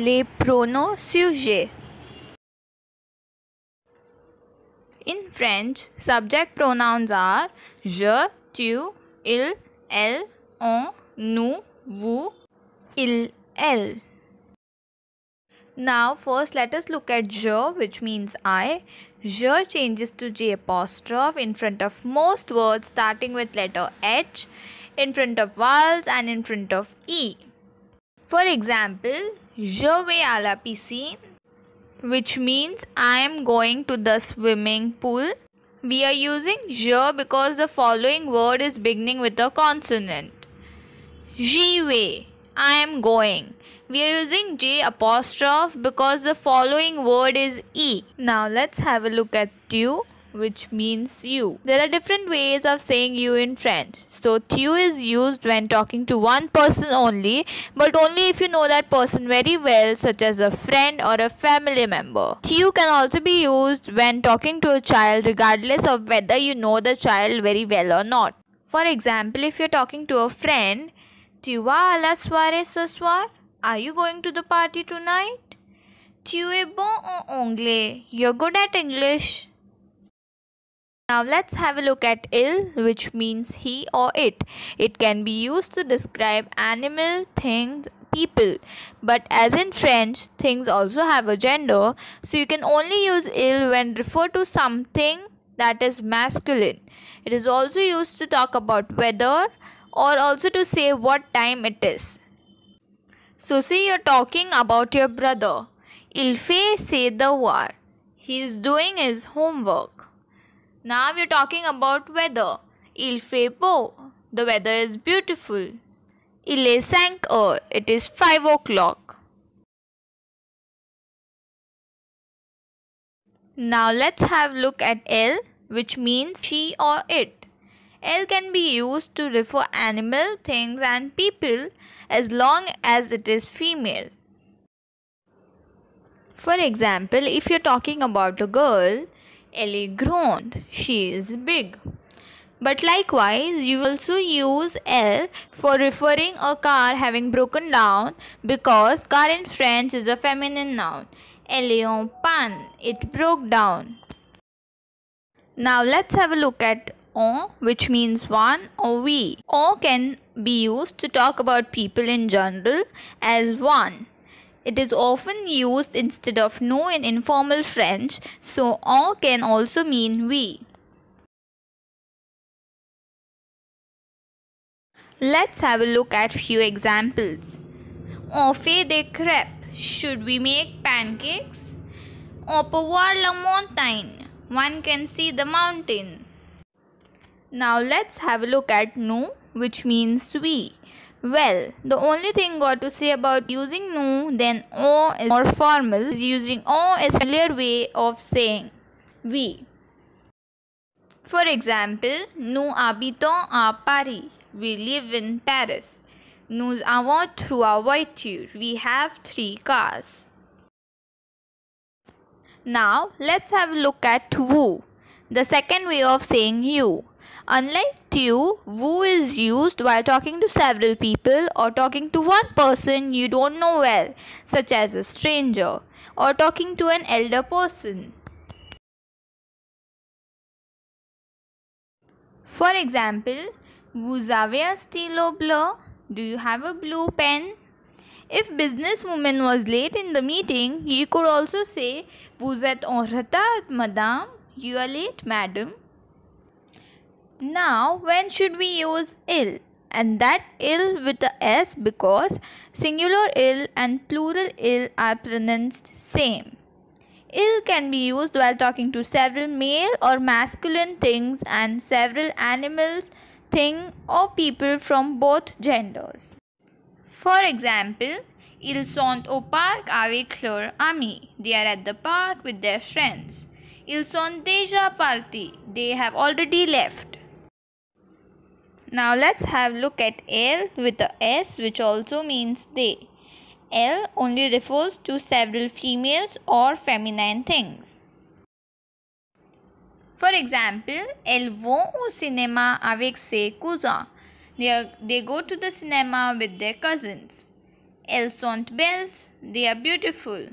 Les pronoms sujets. In French, subject pronouns are je, tu, il, elle, on, nous, vous, il, elle. Now first let us look at je, which means I. Je changes to J apostrophe in front of most words starting with letter H, in front of vowels and in front of E. For example, je vais à la piscine, which means I am going to the swimming pool. We are using je because the following word is beginning with a consonant. J'y vais, I am going. We are using J apostrophe because the following word is E. Now let's have a look at tu, which means you. There are different ways of saying you in French. So tu is used when talking to one person only, but only if you know that person very well, such as a friend or a family member. Tu can also be used when talking to a child regardless of whether you know the child very well or not. For example, if you're talking to a friend, tu vas à la soirée ce soir? Are you going to the party tonight? Tu es bon en anglais. You're good at English. Now let's have a look at il, which means he or it. It can be used to describe animal, things, people. But as in French, things also have a gender, so you can only use il when refer to something that is masculine. It is also used to talk about weather or also to say what time it is. So say you're talking about your brother. Il fait ses devoirs. He is doing his homework. Now we're talking about weather. Il fait beau. The weather is beautiful. Il est 5 heures. It is 5 o'clock. Now let's have a look at elle, which means she or it. Elle can be used to refer animal, things and people as long as it is female. For example, if you're talking about a girl, elle est grande, she is big. But likewise, you also use elle for referring a car having broken down because car in French is a feminine noun. Elle est en panne, it broke down. Now let's have a look at on, which means one or we. On can be used to talk about people in general as one. It is often used instead of nous in informal French, so on can also mean we. Let's have a look at few examples. On fait des crêpes. Should we make pancakes? On peut voir la montagne. One can see the mountain. Now let's have a look at nous, which means we. Well, the only thing got to say about using nous than on is more formal. Using on is a familiar way of saying we. For example, nous habitons à Paris. We live in Paris. Nous avons trois voitures. We have 3 cars. Now let's have a look at vous, the second way of saying you. Unlike tu, vous is used while talking to several people or talking to one person you don't know well, such as a stranger, or talking to an elder person. For example, vous avez un stylo bleu? Do you have a blue pen? If businesswoman was late in the meeting, you could also say, vous êtes en retard, madame. You are late, madam. Now, when should we use il? And that il with a s because singular il and plural il are pronounced same. Il can be used while talking to several male or masculine things and several animals, things or people from both genders. For example, ils sont au parc avec leur ami. They are at the park with their friends. Ils sont déjà partis. They have already left. Now let's have a look at elle with a s, which also means they. Elle only refers to several females or feminine things. For example, elles vont au cinéma avec ses cousins. They go to the cinema with their cousins. Elles sont belles. They are beautiful.